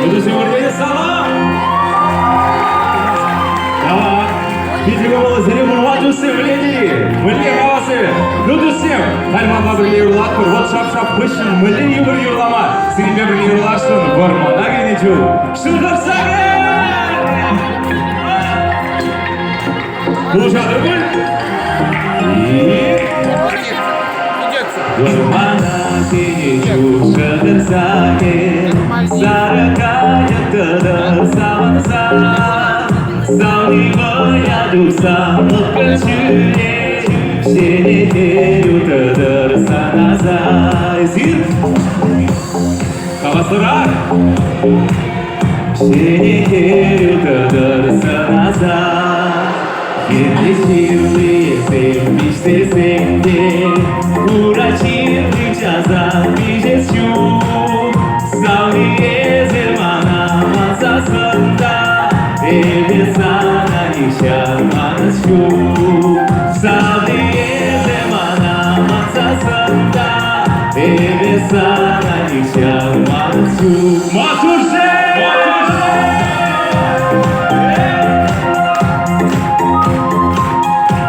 Budusi Murmaya salam. Давай. Видимо, зримо ватусы вледи. Мылье хавасы. Людусим. Тальманға бірле юрлат бір. Вот шап-шап пышын. Мылье юбір юрлама. Сенебе бірле юрлашын. Вармана кені жу. Шылдырсары. Кушады бұл. Вармана кені жу. Шылдырсары. Сары кайыттыдыр саванса. Саунимая душа мукачуне, сені терютыдырса назай. Зир! Кавасырак! Сені терютыдырса назай. Ерлесилые sevmiştesek de, uğraşırdık caza bijesiu. Savniye zermana masasında, Ele sana nişanlanız şu. Savniye zermana masasında, Ele sana nişanlanız şu. Maturze!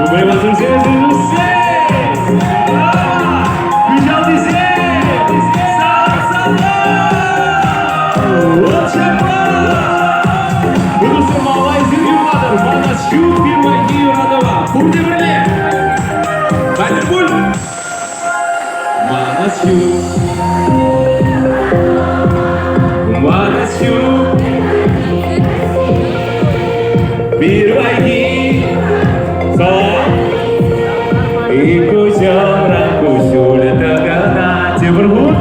Bugün Maturze Zülüsse! Güzel dizi! Sağ! Budusi malay zil yurmadır, bana şu bir vakti yuradava. Kurdi birle! Baydır bul! Bana şu bir vakti son iku jora kusul tegana ceberhut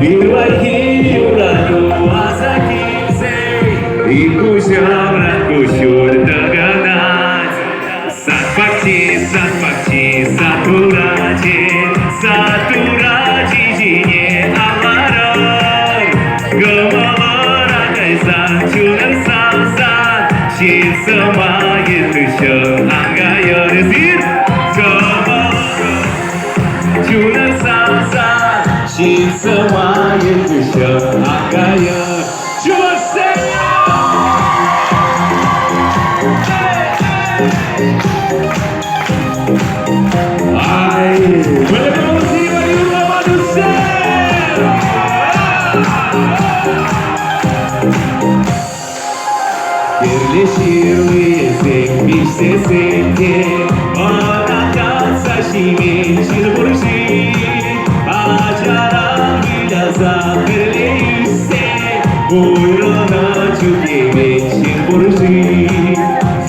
bir vakti yuradu asaki iku jora kusul tegana satpakchi satu raji jine amarar gemalara kaisan chunar samsan shin samaye tushang angayar zir gemalara chunar samsan shin samaye tushang angayar Ay, welcome to Yurla Maturze. Birleşiyoruz sevmişsek de, bana kalsa şimdi çılburcu. Acaran bilaza birleyse, uğruna çok evet çılburcu.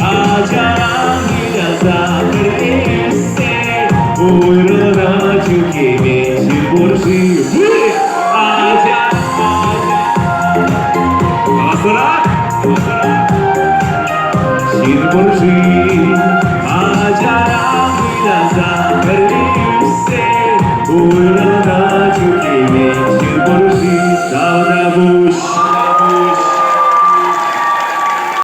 Acaran bilaza birleyse, uğruna çok evet çılburcu. Acaran Asırak! Çılburcu.